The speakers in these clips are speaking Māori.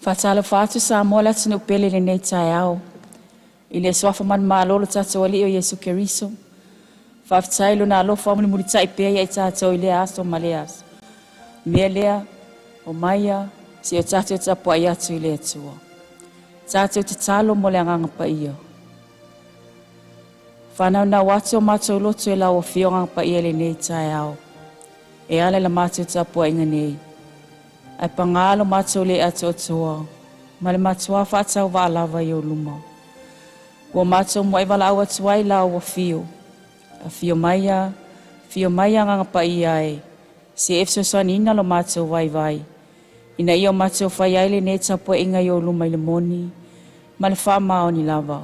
Fatala fatu Samoa la tinu pele le nei taiao. Ile swafa man malolo tato ali o Yesu Keriso. Fafitai lo na alo famuli muritai pea ya tato ile aso maleas. Mielea o maya si o tato tapo ayatu ile atua. Tato titalo mole anganga pa iyo. Whanau na watu o mato loto e lau o fionga pa ia le nei taiao. E ale la mato tapo inga nei. Ai pangalo mato le ato toa. Ma le matua whaatau wa alawa i o luma. Ua mato mo e wala awa tuai lau o fio. A fio maia nganga pa ia e. Si efso sanina lo mato vai vai. Ina iyo mato whai aile ne tapo inga i o luma i le moni. Ma le wha mao ni lava.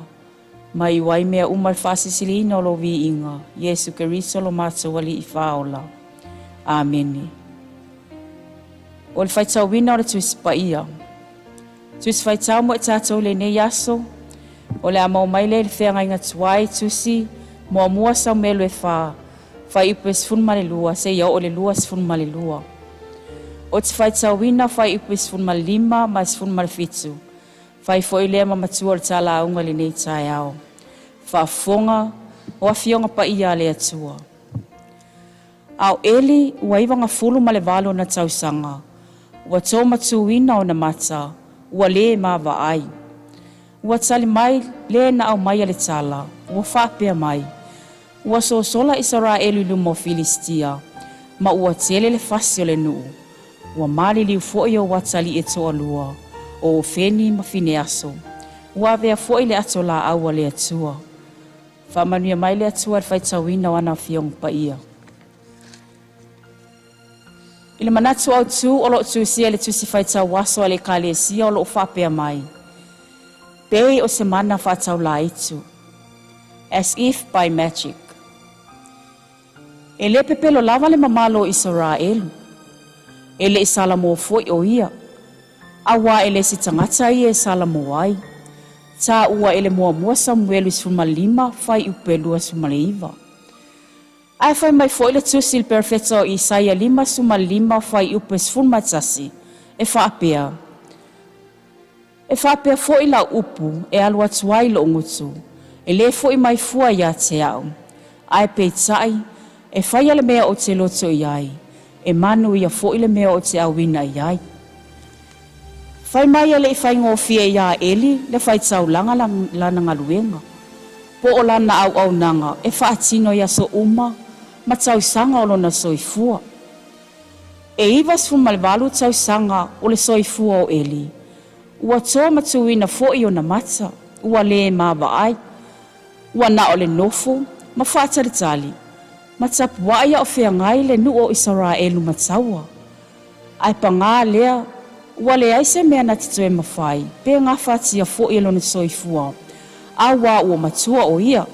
Ma i wai mea umal whasisili ino lo vi inga. Yesu Keriso lo mato wali i whaola. Ameni. O le whaitau wina o le tusipaia. Tusipaitau mo e tātou le ne yaso. O le amau mai le whenga inga tuai tusi. Mua mua Samuelu e wha. Whai upe sifun male lua. Se ia o le lua sifun male lua. O te whaitau wina whai upe sifun male lima ma sifun male fitu. Whai fo i lea ma matua le tala aunga le nei tai au. Wha fonga o a fionga pa ia le atua. Au eli ua iwa nga fulu ma le valo na tausanga. Ua tō matuina o na mata, ua le ma wa ai. Ua tali mai le na au mai ale tala, ua whapea mai. Ua so sola Israelu lumo Filistia, ma ua tele le fasi o le nuu. Ua mali liu foi o watali e toa lua, o feni ma fine aso. Ua vea foi le ato la aua le atua. Whamanuia mai le atua le whaitawina wana fiong pa ia. Ile manatu autu o lo tusia le tusi whaitau waso ale kalesia o lo whapea mai. Pei o semana whatau la itu. As if by magic. E le pepelo lava le mamalo Israelu. E le isalamo foi o ia. Awa ele si tangata ia salamo ai. Ta ua ele mua Samuelu sfuma lima fai upelua sfuma leiva. Ai fai mai foi le tusil perfetto Isaia lima suma lima fai upes funma tasi. E whaapea. E whaapea foi la upu e alua tuai lo ngutu. E le foi mai fua ia te au. Ai peitai e fai ale mea o te loto iai. E manu ia foi le mea o te awina iai. Fai mai ale i fai ngofia ia eli le fai tau langa lana ngaluenga. Po o lana au nanga e whaatino ia so uma. Ma tau sanga o lona soifua. E iwas fu malvalu tau sanga o le soifua o eli. Ua tō matuina foi o na mata. Ua le mawa ai. Ua na o le nofo. Ma whaatari tali. Ma tapuaia o whiangai le nu o Israelu mataua. Ai pa ngā lea. Ua le aise mea na tito e mawhai. Pe ngā whaatia foi o lona soifua. Awa ua matua o ia.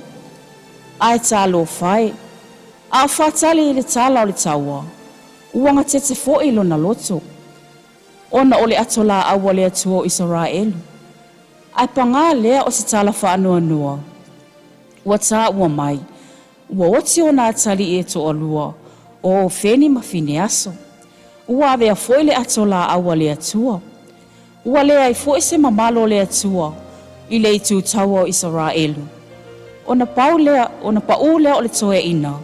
Ai tā lo whai. A whaatali le tala o le taua. Uanga tete foi lo na loto. Ona o le atola awa le atua o Israelu. Ai pa ngā lea o se tala whaanua nua. Ua tā ua mai. Ua oti o na atali e to alua. O feni ma fine aso. Ua avea foi le atola awa le atua. Ua le ai foi se mamalo le atua. I le itu taua o Israelu. Ona pau lea o le toe ina.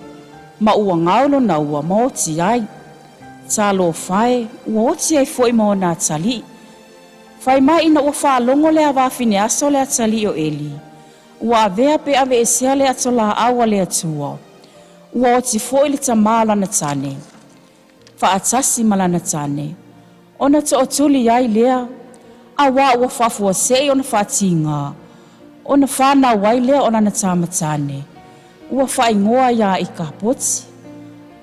Ma ua ngaulo na ua maoti ai. Tā lo whae, ua oti ai foi mo na tali. Whai mai ina ua whaalongo le awa fine aso le atali o eli. Ua avea pe ave esea le atola awa le atua. Ua oti foi le tamala na tane. Whaatasi malana tane. Ona to otuli ai lea. Awa ua whafua sei ona whaatinga. Ona whana wai lea ona na tamatane. Ua whaingoa ia i ka poti.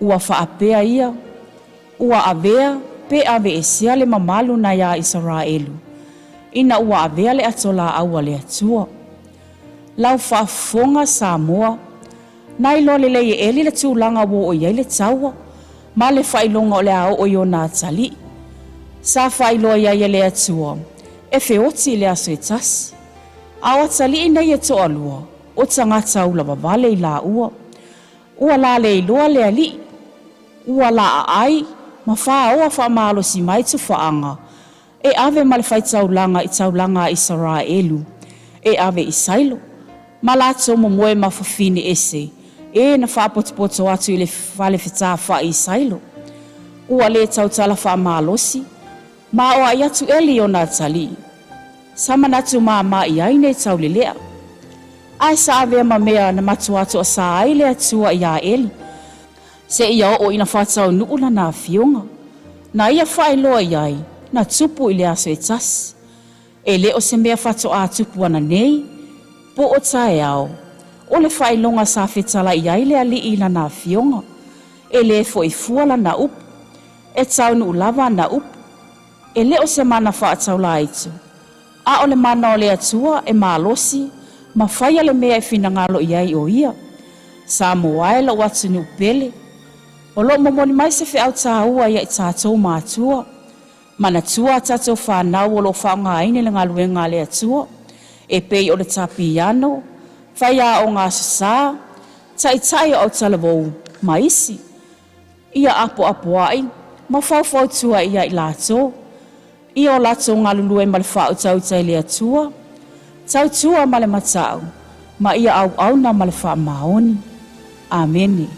Ua whaapea ia. Ua avea pe ave esia le mamalu na ia Israelu. Ina ua avea le atola aua le atua. Lau whaafonga Samoa. Nai lo le lei eli le tūlanga wo o iei le taua. Ma le whailonga o le ao o iona atali. Sa whailoa iei le atua. E feoti le aso e tasi. Awa atali ina i e to alua. O tangata ula wawale i la ua. Ua la le iloa le ali. Ua la ai. Ma wha oa wha maalo si mai tu whaanga. e ave ma le faitaulanga I taulanga Israelu, e ave I sailo, ma lato mo moe mafafini ese, e na whaapotopoto atu I le whale whita wha I sailo, ua le tautala wha malosi, ma o ai atu eli o nā tali, sa Manatu ma I aine taulelea, ai sa ave ma mea na matu atu a sa ai le atua I a eli, se ia o ina whatau nuula na fionga, na ia whailoa iai, na tupu I le aso e tasi. E le o se mea whato a tupu ana nei, po o tae au, o le whailonga sa whetala iai le ali ila na fionga, e le fo I fuala na upu, e tau nu lava na upu, e le o se mana whaatau la itu, a o le mana o le atua e malosi, ma whaia le mea e finangalo iai o ia, sa moae la watu ni upele, o lo momoni mai se whi au tāua ia I tātou mātua, mana tua tātou whanau o lo whaonga aine le ngaluenga le atua, e pei o le tapiano, whaia o ngā sasa, tai o talavou, maisi, ia apo ai, ma whau tua ia I lato, ia o lato ngalulue ma le whao tau tai le atua, tau tua ma le matau, ma ia au na ma le wha maoni. Ameni.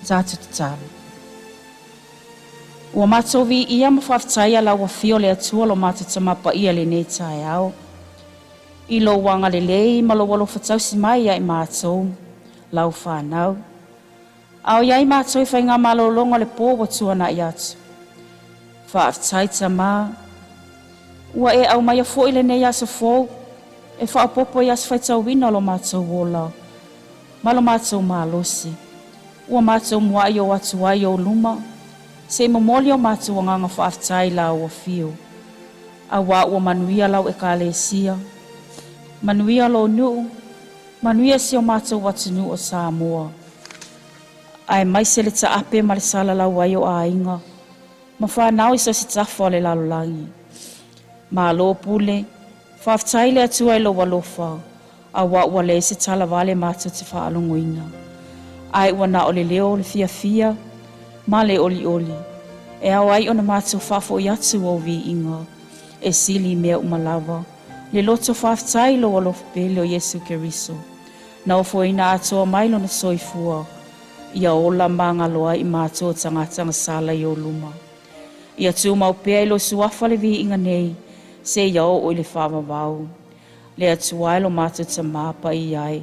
Tātu tataru. Ua matovi ia ma whaftaia la ua fio le atua lo matatamapa ia le nei tae au. I lo wanga le lei ma lo walo whatausi mai ia I mātou, lau whanau. Au iai mātou I whainga malolonga le pō watua na I atu. Whaaftaita mā. Ua e au mai a fo I le nei aso fōu, e whaapopo I aso whaitau wina lo mātou wola. Ma lo mātou mālosi. Ua mātou mua I o atu ai o luma, se momoli o mātou nganga whaaftai la ua fio. A wā ua manuia lau e kālesia. Manuia lo nuu, manuia si o mātou watunu o Samoa. Ai mai se le ta ape ma le sala lau ai o a inga, ma whanau iso si tafo le lalolangi. Ma lo pule, whaaftai le atua I lo walofa, a wā ua le se tala wale mātou te whaalongoina. Ai ua na ole leo le fia, ma le oli. E au ai ona mātou whafo I atu o vi inga, e sili mea umalawa, le loto whaftai lo alofa pele o Yesu Keriso. Na o foina atoa mailo na soifua, ia ola mangaloa I mātou tanga sala I o luma. Ia tu maupea I lo suafa le vi inga nei, se iao o le whawawau. Le atua lo mātou tamapa I ai,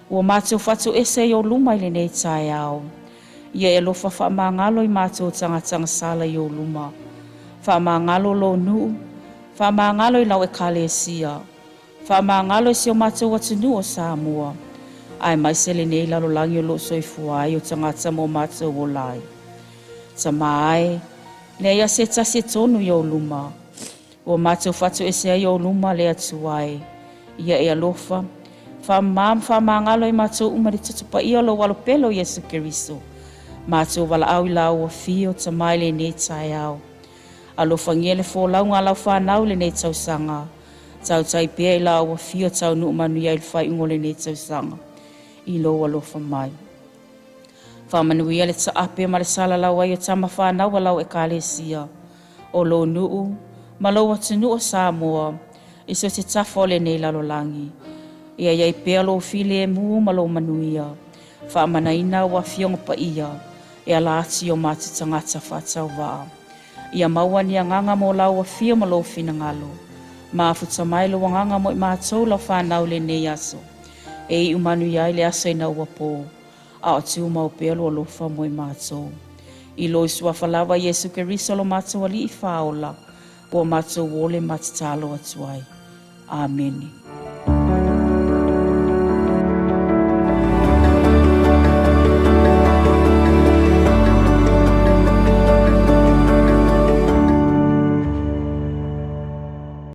ua mātou whatu ese I o luma I le nei tae au. Ia e lo whamangalo I mātou tanga sala I o luma. Whamangalo lo nuu, whamangalo I lau e kālesia, whamangalo I si o mātou watunu o Samoa. Ai mai se le nei lalo langi o lo soifua I o tangata mo mātou o lai. Tamai, le ia se tasi tonu I o luma. Ua mātou whatu ese I o luma le atuai. Ia e alofa, whamangalo I mātou umari tutupa ia lo walo pelo Yesu Keriso. Mātou wala au I lau o fio tamai le nei tae au. Alofa ngele fō lau ngā lau whanau le nei tausanga. Tau tai pia I lau o fio tau nu manu ia I whai ungo le nei tausanga. I lo alofa mai. Whamanuia le ta ape ma le sala lau ai o tama whanau a lau e kālesia. O lo nuu, ma lo atunu o Samoa, iso te tafo le nei lalolangi. Ia iai pia lo file e mu ma lo manuia. Whamanaina wa fionga pa ia, e ala ati o mati tangata whatau waa. Ia maua ni anganga mo lau a fio ma lo finangalo. Ma afuta mai lo anganga mo I mātou lau whanau le nei aso. E I umanu iai le aso I na ua pō. A o tiu mau pelo o lofa mo I mātou. I lo isua whalawa Yesu Keriso lo mātou ali I whaola. Po mātou wole matitalo atuai. Amen.